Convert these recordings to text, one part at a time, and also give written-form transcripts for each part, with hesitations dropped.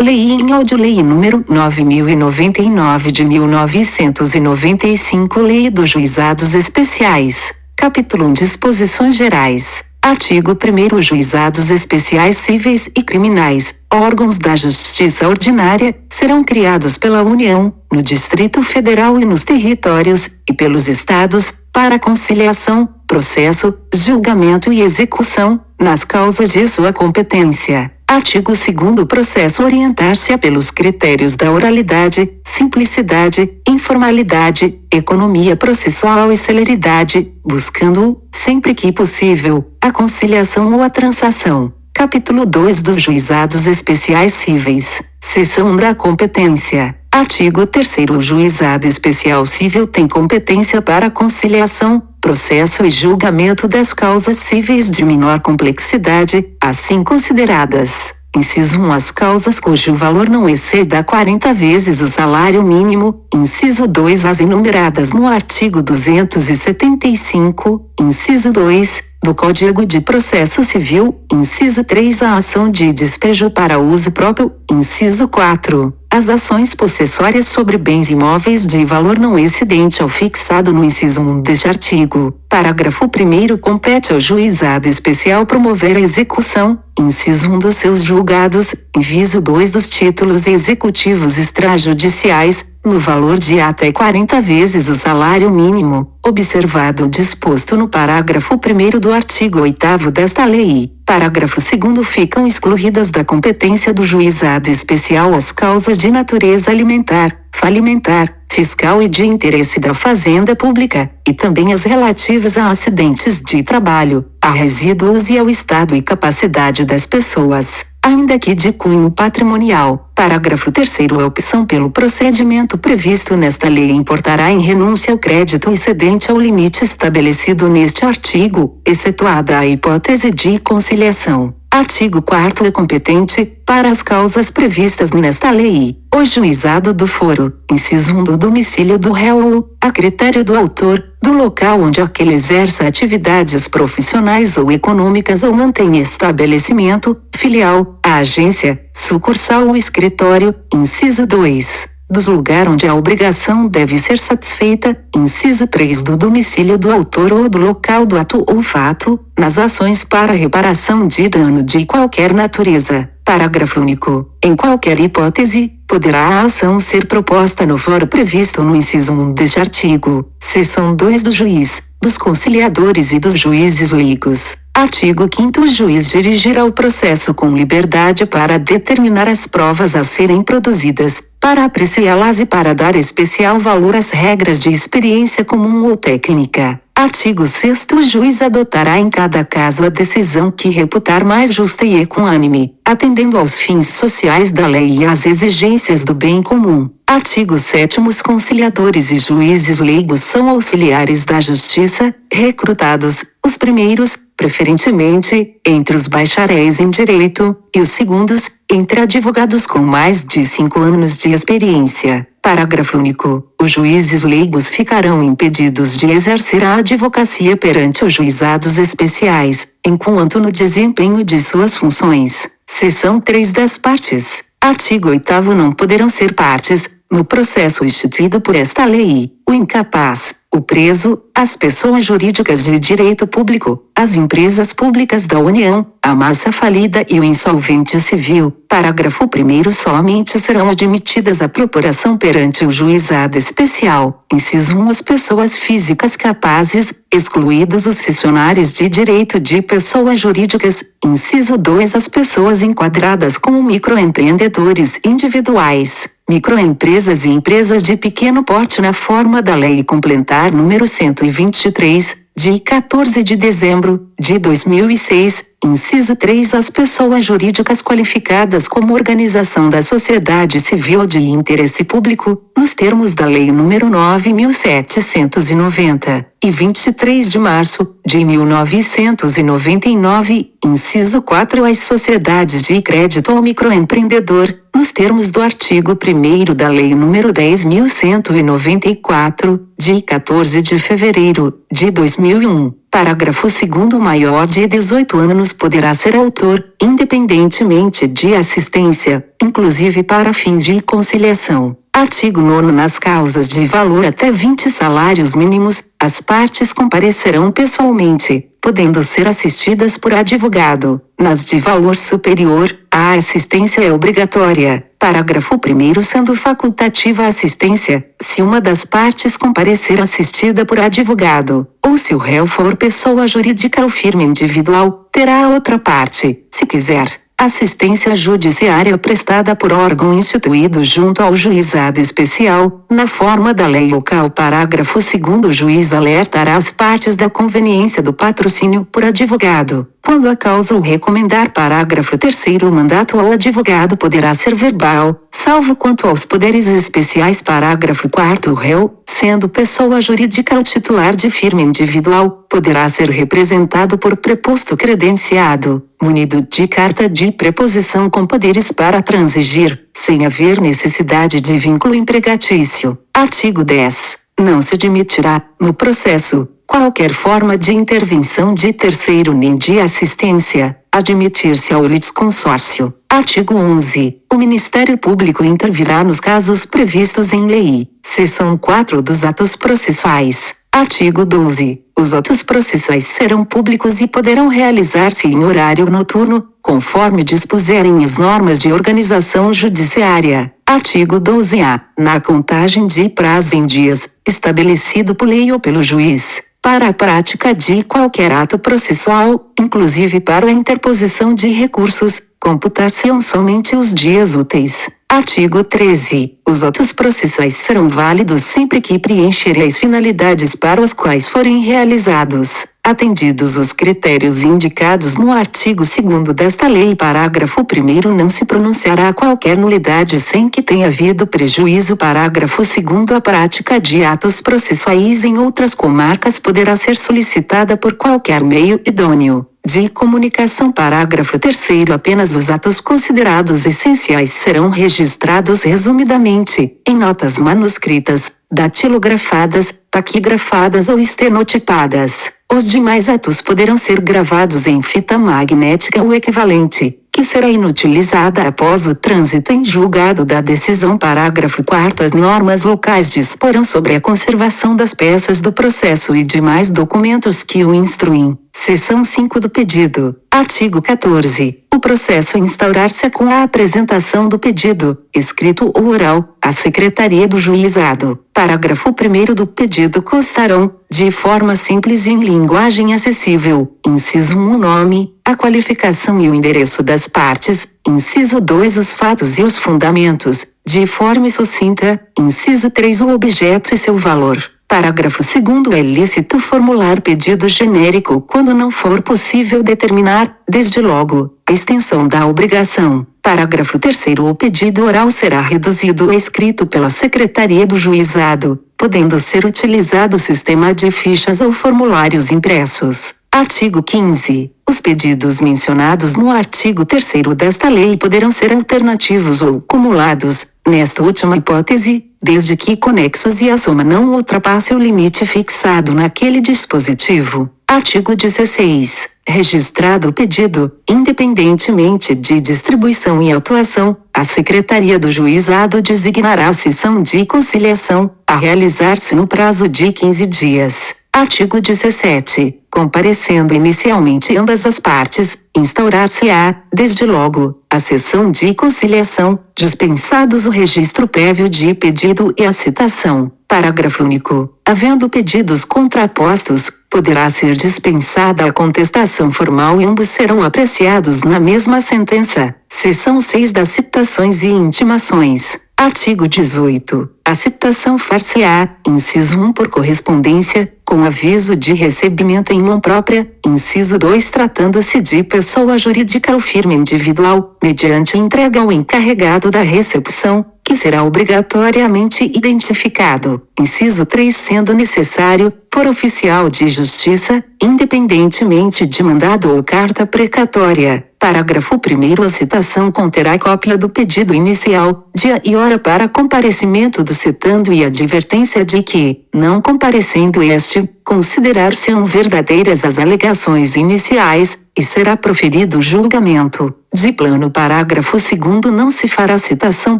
Lei em áudio. Lei número 9.099 de 1995. Lei dos Juizados Especiais. Capítulo 1. Disposições Gerais. Artigo 1º. Juizados especiais cíveis e criminais, órgãos da Justiça Ordinária, serão criados pela União, no Distrito Federal e nos territórios, e pelos Estados, para conciliação, processo, julgamento e execução, nas causas de sua competência. Artigo 2º. Processo orientar-se-á pelos critérios da oralidade, simplicidade, informalidade, economia processual e celeridade, buscando, sempre que possível, a conciliação ou a transação. Capítulo 2 dos Juizados Especiais Cíveis. Seção da competência. Artigo 3º. O Juizado Especial Cível tem competência para conciliação, processo e julgamento das causas cíveis de menor complexidade, assim consideradas. Inciso 1. As causas cujo valor não exceda 40 vezes o salário mínimo. Inciso 2. As enumeradas no artigo 275, inciso 2, do Código de Processo Civil. Inciso 3. A ação de despejo para uso próprio. Inciso 4. As ações possessórias sobre bens imóveis de valor não excedente ao fixado no inciso 1 deste artigo. Parágrafo 1º. Compete ao Juizado Especial promover a execução, inciso 1 dos seus julgados, inciso 2 dos títulos executivos extrajudiciais, no valor de até 40 vezes o salário mínimo, observado o disposto no parágrafo 1º do artigo 8º desta lei. Parágrafo 2º. Ficam excluídas da competência do Juizado Especial as causas de natureza alimentar, falimentar, fiscal e de interesse da fazenda pública, e também as relativas a acidentes de trabalho, a resíduos e ao estado e capacidade das pessoas, ainda que de cunho patrimonial. Parágrafo 3º. A opção pelo procedimento previsto nesta lei importará em renúncia ao crédito excedente ao limite estabelecido neste artigo, excetuada a hipótese de conciliação. Artigo 4º. É competente, para as causas previstas nesta lei, o juizado do foro, inciso 1 do domicílio do réu, a critério do autor, do local onde aquele exerce atividades profissionais ou econômicas ou mantém estabelecimento, filial, a agência, sucursal ou escritório, inciso 2. Dos lugar onde a obrigação deve ser satisfeita, inciso 3 do domicílio do autor ou do local do ato ou fato, nas ações para reparação de dano de qualquer natureza. Parágrafo único. Em qualquer hipótese, poderá a ação ser proposta no foro previsto no inciso 1 deste artigo. Seção 2 do juiz, dos conciliadores e dos juízes leigos. Artigo 5º. O juiz dirigirá o processo com liberdade para determinar as provas a serem produzidas, para apreciá-las e para dar especial valor às regras de experiência comum ou técnica. Artigo 6º. O juiz adotará em cada caso a decisão que reputar mais justa e equânime, atendendo aos fins sociais da lei e às exigências do bem comum. Artigo 7º. Os conciliadores e juízes leigos são auxiliares da justiça, recrutados, os primeiros, preferentemente, entre os bacharéis em direito, e os segundos, entre advogados com mais de 5 anos de experiência. Parágrafo único. Os juízes leigos ficarão impedidos de exercer a advocacia perante os juizados especiais, enquanto no desempenho de suas funções. Seção 3 das partes. Artigo 8º. Não poderão ser partes, no processo instituído por esta lei, o incapaz, o preso, as pessoas jurídicas de direito público, as empresas públicas da União, a massa falida e o insolvente civil. Parágrafo 1º. Somente serão admitidas à procuração perante o juizado especial, inciso 1, as pessoas físicas capazes, excluídos os cessionários de direito de pessoas jurídicas, inciso 2, as pessoas enquadradas como microempreendedores individuais, microempresas e empresas de pequeno porte na forma da Lei Complementar número 123, de 14 de dezembro de 2006, inciso 3, as pessoas jurídicas qualificadas como organização da sociedade civil de interesse público, nos termos da Lei número 9.790, e 23 de março de 1999, inciso 4, as sociedades de crédito ao microempreendedor, nos termos do artigo 1º da Lei número 10.194, de 14 de fevereiro de 2001. Parágrafo 2º. Maior de 18 anos poderá ser autor, independentemente de assistência, inclusive para fins de conciliação. Artigo 9º. Nas causas de valor até 20 salários mínimos, as partes comparecerão pessoalmente, podendo ser assistidas por advogado. Nas de valor superior, a assistência é obrigatória. Parágrafo 1º. Sendo facultativa a assistência, se uma das partes comparecer assistida por advogado, ou se o réu for pessoa jurídica ou firma individual, terá a outra parte, se quiser, assistência judiciária prestada por órgão instituído junto ao juizado especial, na forma da lei local. Parágrafo 2º. O juiz alertará as partes da conveniência do patrocínio por advogado, quando a causa o recomendar. Parágrafo 3º. O mandato ao advogado poderá ser verbal, salvo quanto aos poderes especiais. Parágrafo 4º. O réu, sendo pessoa jurídica ou titular de firma individual, poderá ser representado por preposto credenciado, munido de carta de preposição com poderes para transigir, sem haver necessidade de vínculo empregatício. Artigo 10. Não se admitirá, no processo, qualquer forma de intervenção de terceiro nem de assistência, admitir-se ao litisconsórcio. Artigo 11. O Ministério Público intervirá nos casos previstos em lei. Seção 4 dos atos processuais. Artigo 12. Os atos processuais serão públicos e poderão realizar-se em horário noturno, conforme dispuserem as normas de organização judiciária. Artigo 12-A. Na contagem de prazo em dias, estabelecido por lei ou pelo juiz, para a prática de qualquer ato processual, inclusive para a interposição de recursos, computar-se-ão somente os dias úteis. Artigo 13. Os atos processuais serão válidos sempre que preencherem as finalidades para as quais forem realizados, atendidos os critérios indicados no artigo 2º desta lei. Parágrafo 1º. Não se pronunciará qualquer nulidade sem que tenha havido prejuízo. Parágrafo 2º. A prática de atos processuais em outras comarcas poderá ser solicitada por qualquer meio idôneo de comunicação. Parágrafo 3º. Apenas os atos considerados essenciais serão registrados resumidamente, em notas manuscritas, datilografadas, taquigrafadas ou estenotipadas. Os demais atos poderão ser gravados em fita magnética ou equivalente, que será inutilizada após o trânsito em julgado da decisão. Parágrafo 4º. As normas locais disporão sobre a conservação das peças do processo e demais documentos que o instruem. Seção 5 do pedido. Artigo 14. O processo instaurar-se com a apresentação do pedido, escrito ou oral, à Secretaria do Juizado. Parágrafo 1º. Do pedido constarão, de forma simples e em linguagem acessível, inciso 1, o nome, a qualificação e o endereço das partes, inciso 2, os fatos e os fundamentos, de forma sucinta, inciso 3, o objeto e seu valor. Parágrafo 2º. É lícito formular pedido genérico quando não for possível determinar, desde logo, a extensão da obrigação. Parágrafo 3º. O pedido oral será reduzido a escrito pela Secretaria do Juizado, podendo ser utilizado o sistema de fichas ou formulários impressos. Artigo 15. Os pedidos mencionados no artigo 3º desta lei poderão ser alternativos ou cumulados, nesta última hipótese, desde que conexos e a soma não ultrapasse o limite fixado naquele dispositivo. Artigo 16. Registrado o pedido, independentemente de distribuição e autuação, a Secretaria do Juizado designará a sessão de conciliação, a realizar-se no prazo de 15 dias. Artigo 17. Comparecendo inicialmente ambas as partes, instaurar-se-á, desde logo, a sessão de conciliação, dispensados o registro prévio de pedido e a citação. Parágrafo único. Havendo pedidos contrapostos, poderá ser dispensada a contestação formal e ambos serão apreciados na mesma sentença. Seção 6 das citações e intimações. Artigo 18. A citação far-se-á, inciso 1, por correspondência, com aviso de recebimento em mão própria, inciso 2, tratando-se de pessoa jurídica ou firma individual, mediante entrega ao encarregado da recepção, que será obrigatoriamente identificado, inciso 3, sendo necessário, por oficial de justiça, independentemente de mandado ou carta precatória. Parágrafo 1º. A citação conterá cópia do pedido inicial, dia e hora para comparecimento do citando e advertência de que, não comparecendo este, considerar-se-ão verdadeiras as alegações iniciais, e será proferido o julgamento. De plano. Parágrafo 2º. Não se fará citação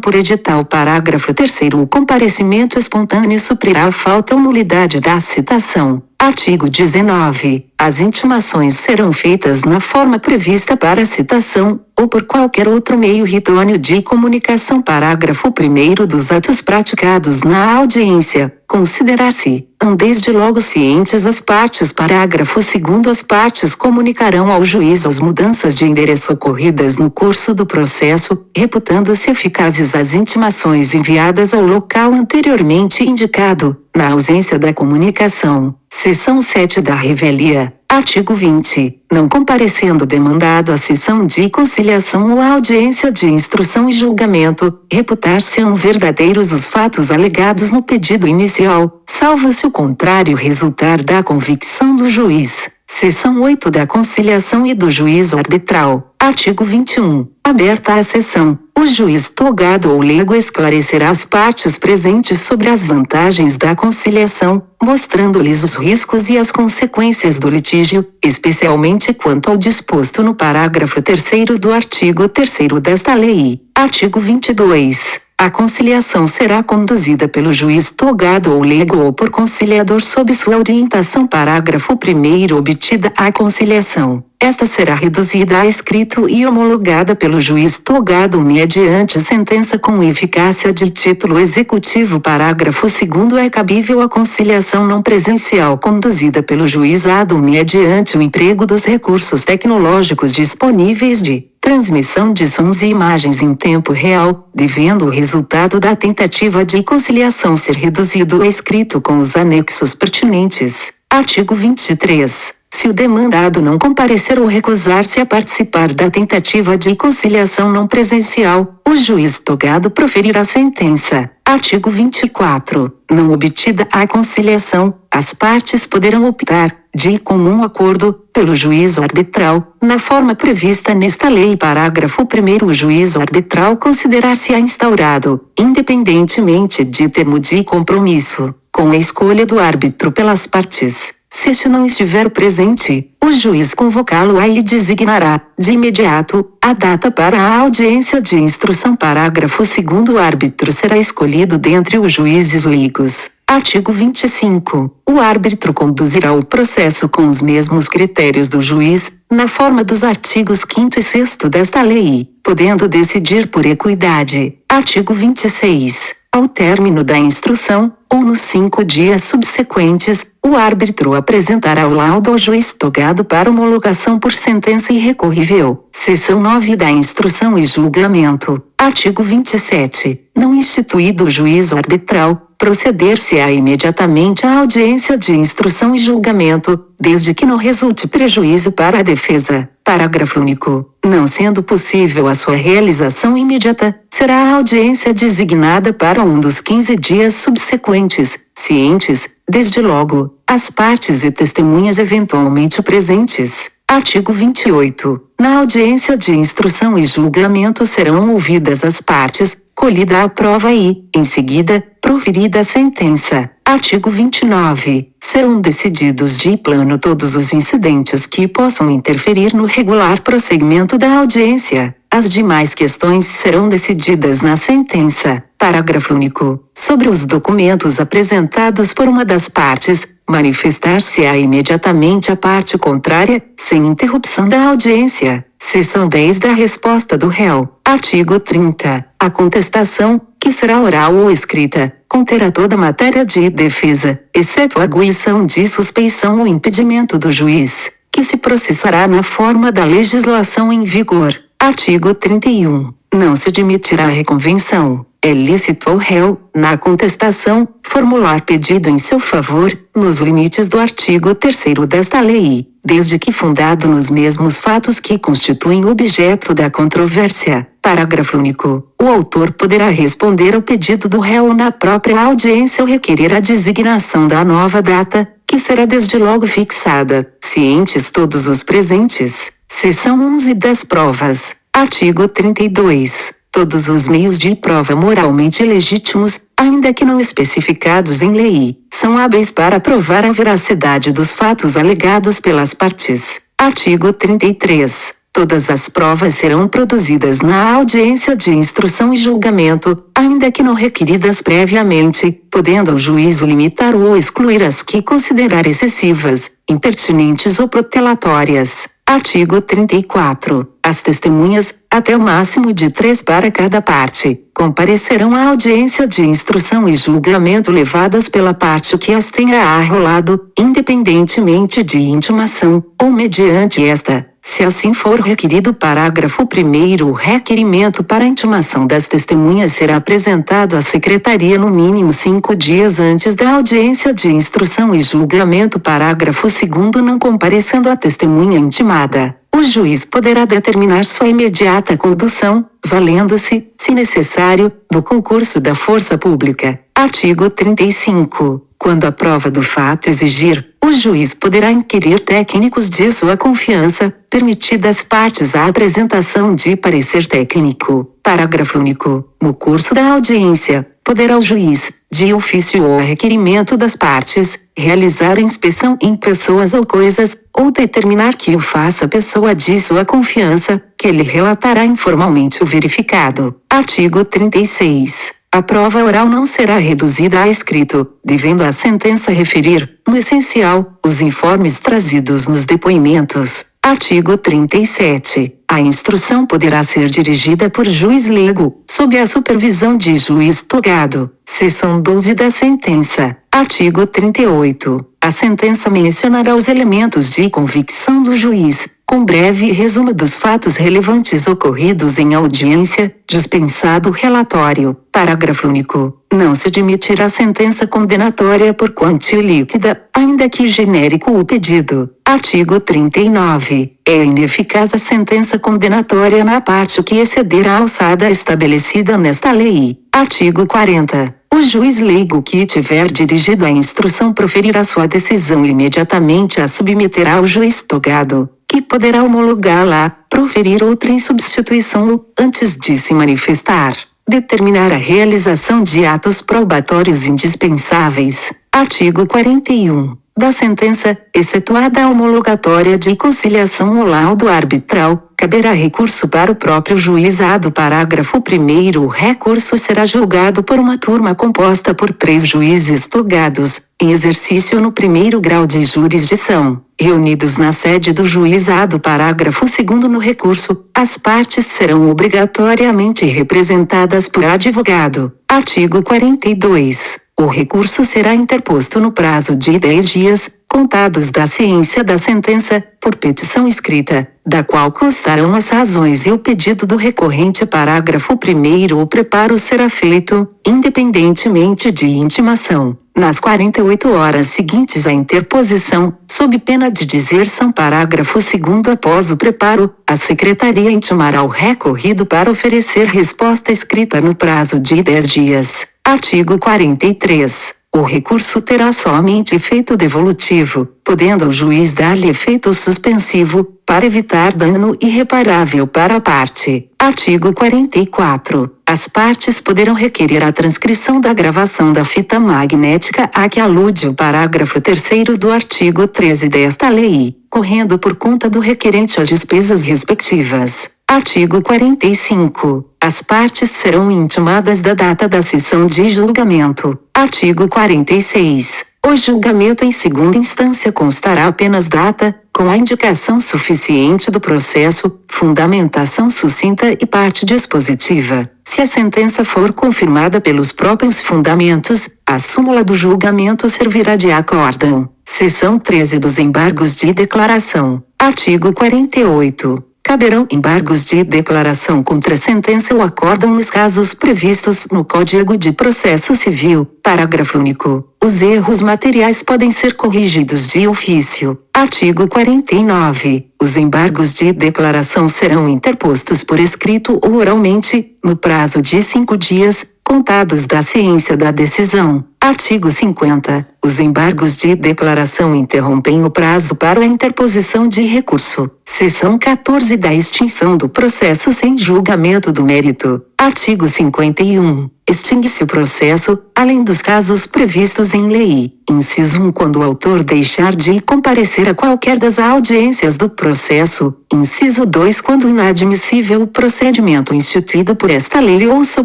por edital. Parágrafo 3º. O comparecimento espontâneo suprirá a falta ou nulidade da citação. Artigo 19. As intimações serão feitas na forma prevista para a citação, ou por qualquer outro meio idôneo de comunicação. Parágrafo 1º. Dos atos praticados na audiência, considerar-se-ão desde logo cientes as partes. Parágrafo 2º. As partes comunicarão ao juiz as mudanças de endereço ocorridas no curso do processo, reputando-se eficazes as intimações enviadas ao local anteriormente indicado, na ausência da comunicação. Seção 7 da revelia. Artigo 20. Não comparecendo demandado à sessão de conciliação ou à audiência de instrução e julgamento, reputar-se-ão verdadeiros os fatos alegados no pedido inicial, salvo se o contrário resultar da convicção do juiz. Seção 8 da conciliação e do juízo arbitral. Artigo 21. Aberta a sessão, o juiz togado ou leigo esclarecerá as partes presentes sobre as vantagens da conciliação, mostrando-lhes os riscos e as consequências do litígio, especialmente quanto ao disposto no parágrafo 3º do artigo 3º desta lei. Artigo 22. A conciliação será conduzida pelo juiz togado ou leigo ou por conciliador sob sua orientação. Parágrafo 1º. Obtida a conciliação, esta será reduzida a escrito e homologada pelo juiz togado mediante sentença com eficácia de título executivo. Parágrafo 2º. É cabível a conciliação não presencial conduzida pelo juizado mediante o emprego dos recursos tecnológicos disponíveis de transmissão de sons e imagens em tempo real, devendo o resultado da tentativa de conciliação ser reduzido a escrito com os anexos pertinentes. Artigo 23. Se o demandado não comparecer ou recusar-se a participar da tentativa de conciliação não presencial, o juiz togado proferirá sentença. Artigo 24. Não obtida a conciliação, as partes poderão optar, de comum acordo, pelo juízo arbitral, na forma prevista nesta lei. Parágrafo 1º. O juízo arbitral considerar-se-á instaurado, independentemente de termo de compromisso, com a escolha do árbitro pelas partes. Se este não estiver presente, o juiz convocá-lo-á e designará, de imediato, a data para a audiência de instrução. Parágrafo 2º. O árbitro será escolhido dentre os juízes leigos. Artigo 25. O árbitro conduzirá o processo com os mesmos critérios do juiz, na forma dos artigos 5º e 6º desta lei, podendo decidir por equidade. Artigo 26. Ao término da instrução, ou nos 5 dias subsequentes, o árbitro apresentará o laudo ao juiz togado para homologação por sentença irrecorrível. Seção 9 da Instrução e Julgamento. Artigo 27. Não instituído o juízo arbitral, proceder-se-á imediatamente à audiência de instrução e julgamento, desde que não resulte prejuízo para a defesa. Parágrafo único. Não sendo possível a sua realização imediata, será a audiência designada para um dos 15 dias subsequentes, cientes, desde logo, as partes e testemunhas eventualmente presentes. Artigo 28. Na audiência de instrução e julgamento serão ouvidas as partes, colhida a prova e, em seguida, proferida a sentença. Artigo 29. Serão decididos de plano todos os incidentes que possam interferir no regular prosseguimento da audiência. As demais questões serão decididas na sentença. Parágrafo único. Sobre os documentos apresentados por uma das partes, manifestar-se-á imediatamente a parte contrária, sem interrupção da audiência. Seção 10 da resposta do réu. Artigo 30. A contestação, que será oral ou escrita, conterá toda a matéria de defesa, exceto a arguição de suspeição ou impedimento do juiz, que se processará na forma da legislação em vigor. Artigo 31. Não se admitirá reconvenção. É lícito ao réu, na contestação, formular pedido em seu favor, nos limites do artigo 3º desta lei, desde que fundado nos mesmos fatos que constituem objeto da controvérsia. Parágrafo único. O autor poderá responder ao pedido do réu na própria audiência ou requerer a designação da nova data, que será desde logo fixada, cientes todos os presentes. Seção 11 das provas. Artigo 32. Todos os meios de prova moralmente legítimos, ainda que não especificados em lei, são hábeis para provar a veracidade dos fatos alegados pelas partes. Artigo 33. Todas as provas serão produzidas na audiência de instrução e julgamento, ainda que não requeridas previamente, podendo o juízo limitar ou excluir as que considerar excessivas, impertinentes ou protelatórias. Artigo 34. As testemunhas, até o máximo de 3 para cada parte, comparecerão à audiência de instrução e julgamento levadas pela parte que as tenha arrolado, independentemente de intimação, ou mediante esta. Se assim for requerido. Parágrafo 1º. O requerimento para intimação das testemunhas será apresentado à Secretaria no mínimo 5 dias antes da audiência de instrução e julgamento. Parágrafo 2º. Não comparecendo a testemunha intimada, o juiz poderá determinar sua imediata condução, valendo-se, se necessário, do concurso da força pública. Artigo 35. Quando a prova do fato exigir, o juiz poderá inquirir técnicos de sua confiança, permitida às partes a apresentação de parecer técnico. Parágrafo único. No curso da audiência, poderá o juiz, de ofício ou a requerimento das partes, realizar a inspeção em pessoas ou coisas, ou determinar que o faça pessoa de sua confiança, que ele relatará informalmente o verificado. Artigo 36. A prova oral não será reduzida a escrito, devendo a sentença referir, no essencial, os informes trazidos nos depoimentos. Artigo 37. A instrução poderá ser dirigida por juiz leigo, sob a supervisão de juiz togado. Seção 12 da sentença. Artigo 38. A sentença mencionará os elementos de convicção do juiz, com breve resumo dos fatos relevantes ocorridos em audiência, dispensado o relatório. Parágrafo único. Não se admitirá sentença condenatória por quantia líquida, ainda que genérico o pedido. Artigo 39. É ineficaz a sentença condenatória na parte que exceder a alçada estabelecida nesta lei. Artigo 40. O juiz leigo que tiver dirigido a instrução proferirá sua decisão e imediatamente a submeterá ao juiz togado, que poderá homologá-la, proferir outra em substituição ou, antes de se manifestar, determinar a realização de atos probatórios indispensáveis. Artigo 41. Da sentença, excetuada a homologatória de conciliação ou laudo arbitral, caberá recurso para o próprio juizado. Parágrafo 1º. O recurso será julgado por uma turma composta por 3 juízes togados, em exercício no primeiro grau de jurisdição, reunidos na sede do juizado. Parágrafo 2º. No recurso, as partes serão obrigatoriamente representadas por advogado. Artigo 42. O recurso será interposto no prazo de 10 dias, contados da ciência da sentença, por petição escrita, da qual constarão as razões e o pedido do recorrente. Parágrafo 1º. O preparo será feito, independentemente de intimação, nas 48 horas seguintes à interposição, sob pena de deserção. Parágrafo 2º. Após o preparo, a Secretaria intimará o recorrido para oferecer resposta escrita no prazo de 10 dias. Artigo 43. O recurso terá somente efeito devolutivo, podendo o juiz dar-lhe efeito suspensivo, para evitar dano irreparável para a parte. Artigo 44. As partes poderão requerer a transcrição da gravação da fita magnética a que alude o parágrafo 3º do artigo 13 desta lei, correndo por conta do requerente as despesas respectivas. Artigo 45. As partes serão intimadas da data da sessão de julgamento. Artigo 46. O julgamento em segunda instância constará apenas data, com a indicação suficiente do processo, fundamentação sucinta e parte dispositiva. Se a sentença for confirmada pelos próprios fundamentos, a súmula do julgamento servirá de acórdão. Seção 13 dos embargos de declaração. Artigo 48. Caberão embargos de declaração contra a sentença ou acórdão nos casos previstos no Código de Processo Civil. Parágrafo único. Os erros materiais podem ser corrigidos de ofício. Artigo 49. Os embargos de declaração serão interpostos por escrito ou oralmente, no prazo de 5 dias, contados da ciência da decisão. Artigo 50. Os embargos de declaração interrompem o prazo para a interposição de recurso. Seção 14 da extinção do processo sem julgamento do mérito. Artigo 51. Extingue-se o processo, além dos casos previstos em lei. Inciso 1. Quando o autor deixar de comparecer a qualquer das audiências do processo. Inciso 2. Quando inadmissível o procedimento instituído por esta lei ou seu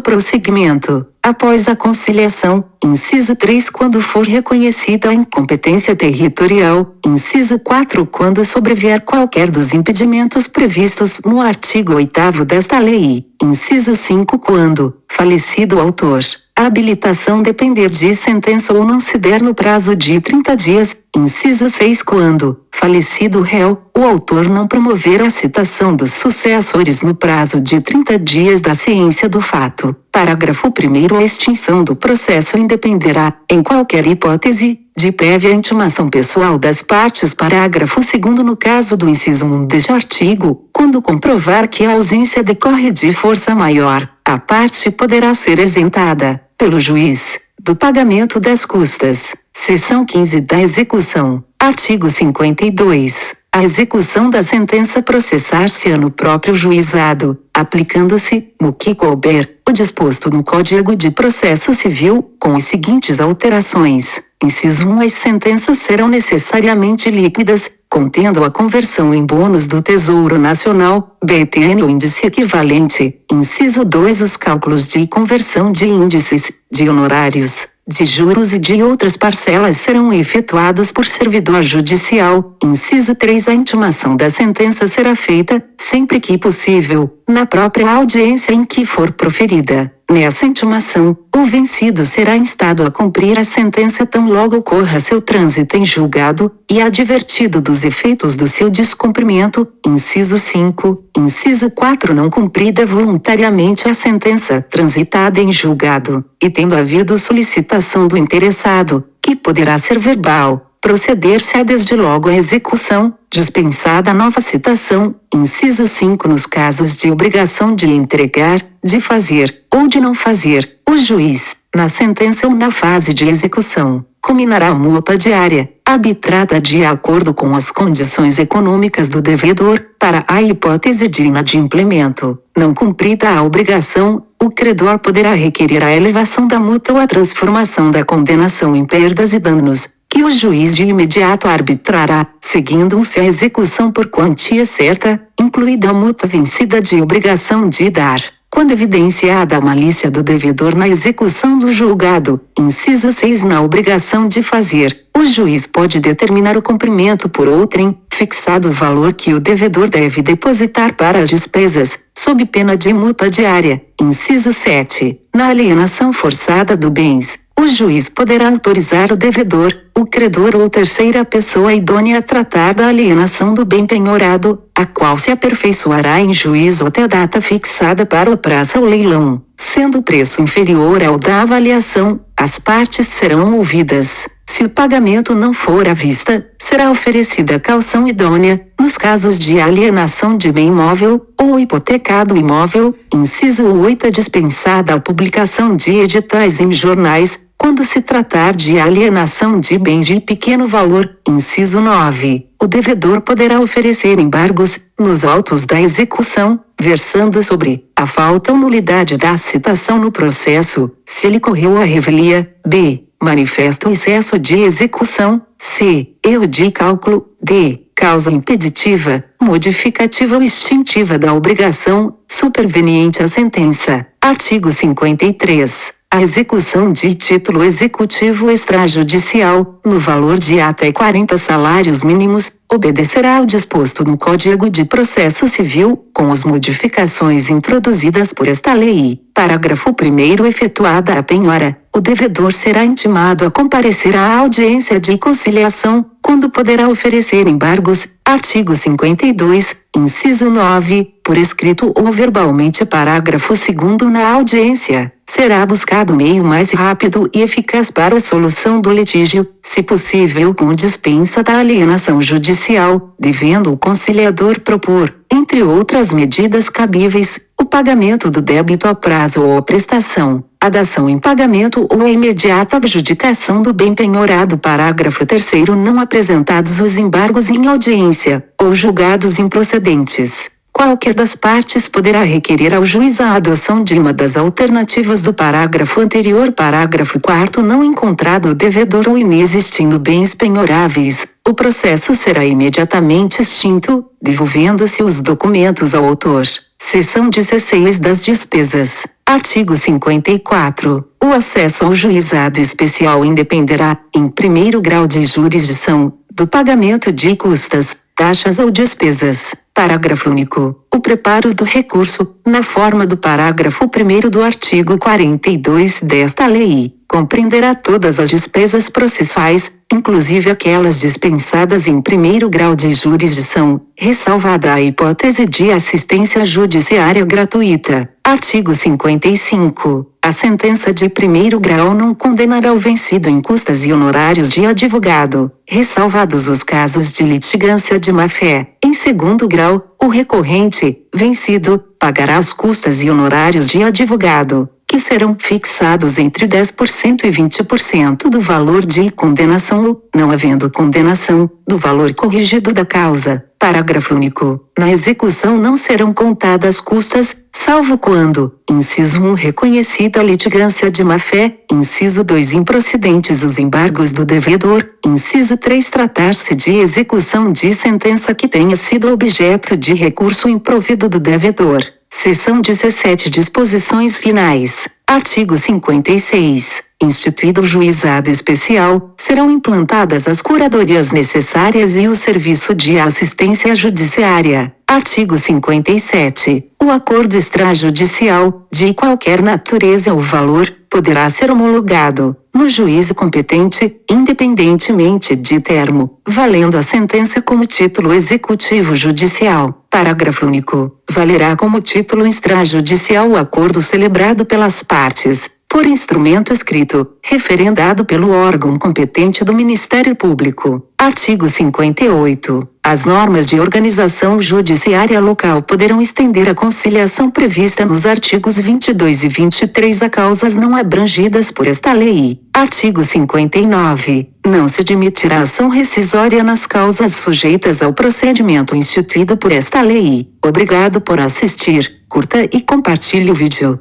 prosseguimento, após a conciliação. Inciso 3. Quando for reconhecida a incompetência territorial. Inciso 4. Quando sobrevier qualquer dos impedimentos previstos no artigo 8º desta lei. Inciso 5. Quando, falecido o autor, a habilitação depender de sentença ou não se der no prazo de 30 dias. Inciso 6. Quando, falecido o réu, o autor não promover a citação dos sucessores no prazo de 30 dias da ciência do fato. Parágrafo 1º. A extinção do processo independerá, em qualquer hipótese, de prévia intimação pessoal das partes. Parágrafo 2º. No caso do inciso 1 deste artigo, quando comprovar que a ausência decorre de força maior, a parte poderá ser isentada, pelo juiz, do pagamento das custas. Seção 15 da execução. Artigo 52. A execução da sentença processar-se-á no próprio juizado, aplicando-se, no que couber, o disposto no Código de Processo Civil, com as seguintes alterações. Inciso 1. As sentenças serão necessariamente líquidas, contendo a conversão em bônus do Tesouro Nacional, BTN ou índice equivalente. Inciso 2. Os cálculos de conversão de índices, de honorários, de juros e de outras parcelas serão efetuados por servidor judicial. Inciso 3. A intimação da sentença será feita, sempre que possível, na própria audiência em que for proferida. Nessa intimação, o vencido será instado a cumprir a sentença tão logo ocorra seu trânsito em julgado, e advertido dos efeitos do seu descumprimento. Inciso 5. Inciso 4. Não cumprida voluntariamente a sentença transitada em julgado, e tendo havido solicitação do interessado, que poderá ser verbal, proceder-se-á desde logo à execução, dispensada a nova citação. Inciso 5. Nos casos de obrigação de entregar, de fazer, ou de não fazer, o juiz, na sentença ou na fase de execução, combinará a multa diária, arbitrada de acordo com as condições econômicas do devedor. Para a hipótese de inadimplemento, não cumprida a obrigação, o credor poderá requerer a elevação da multa ou a transformação da condenação em perdas e danos, que o juiz de imediato arbitrará, seguindo-se a execução por quantia certa, incluída a multa vencida de obrigação de dar, quando evidenciada a malícia do devedor na execução do julgado. Inciso 6. Na obrigação de fazer, o juiz pode determinar o cumprimento por outrem, fixado o valor que o devedor deve depositar para as despesas, sob pena de multa diária. Inciso 7. Na alienação forçada do bens, o juiz poderá autorizar o devedor, o credor ou terceira pessoa idônea a tratar da alienação do bem penhorado, a qual se aperfeiçoará em juízo até a data fixada para o prazo ao leilão. Sendo o preço inferior ao da avaliação, as partes serão ouvidas. Se o pagamento não for à vista, será oferecida caução idônea, nos casos de alienação de bem imóvel, ou hipotecado imóvel. Inciso 8. É dispensada a publicação de editais em jornais, quando se tratar de alienação de bens de pequeno valor. Inciso 9. O devedor poderá oferecer embargos, nos autos da execução, versando sobre a falta ou nulidade da citação no processo, se ele correu a revelia. B. Manifesto excesso de execução. C. Erro de cálculo. D. Causa impeditiva, modificativa ou extintiva da obrigação, superveniente à sentença. Artigo 53. A execução de título executivo extrajudicial, no valor de até 40 salários mínimos, obedecerá ao disposto no Código de Processo Civil, com as modificações introduzidas por esta lei. Parágrafo 1º. Efetuada a penhora, o devedor será intimado a comparecer à audiência de conciliação, quando poderá oferecer embargos. Artigo 52, inciso 9, por escrito ou verbalmente. Parágrafo 2º. Na audiência, será buscado meio mais rápido e eficaz para a solução do litígio, se possível com dispensa da alienação judicial, devendo o conciliador propor, entre outras medidas cabíveis, o pagamento do débito a prazo ou a prestação, a dação em pagamento ou a imediata adjudicação do bem penhorado. Parágrafo 3º. Não apresentados os embargos em audiência, ou julgados improcedentes, qualquer das partes poderá requerer ao juiz a adoção de uma das alternativas do parágrafo anterior. Parágrafo 4º. Não encontrado o devedor ou inexistindo bens penhoráveis, o processo será imediatamente extinto, devolvendo-se os documentos ao autor. Seção 16 das despesas. Artigo 54. O acesso ao juizado especial independerá, em primeiro grau de jurisdição, do pagamento de custas, taxas ou despesas. Parágrafo único. O preparo do recurso, na forma do parágrafo 1º do artigo 42 desta lei, compreenderá todas as despesas processuais, inclusive aquelas dispensadas em primeiro grau de jurisdição, ressalvada a hipótese de assistência judiciária gratuita. Artigo 55. A sentença de primeiro grau não condenará o vencido em custas e honorários de advogado, ressalvados os casos de litigância de má-fé. Em segundo grau, o recorrente, vencido, pagará as custas e honorários de advogado, que serão fixados entre 10% e 20% do valor de condenação ou, não havendo condenação, do valor corrigido da causa. Parágrafo único. Na execução não serão contadas custas, salvo quando, inciso 1, reconhecida a litigância de má-fé, inciso 2, improcedentes os embargos do devedor, inciso 3, tratar-se de execução de sentença que tenha sido objeto de recurso improvido do devedor. Seção 17. Disposições finais. Artigo 56. Instituído o juizado especial, serão implantadas as curadorias necessárias e o serviço de assistência judiciária. Artigo 57. O acordo extrajudicial, de qualquer natureza ou valor, poderá ser homologado, no juízo competente, independentemente de termo, valendo a sentença como título executivo judicial. Parágrafo único. Valerá como título extrajudicial o acordo celebrado pelas partes, por instrumento escrito, referendado pelo órgão competente do Ministério Público. Artigo 58. As normas de organização judiciária local poderão estender a conciliação prevista nos artigos 22 e 23 a causas não abrangidas por esta lei. Artigo 59. Não se admitirá ação rescisória nas causas sujeitas ao procedimento instituído por esta lei. Obrigado por assistir, curta e compartilhe o vídeo.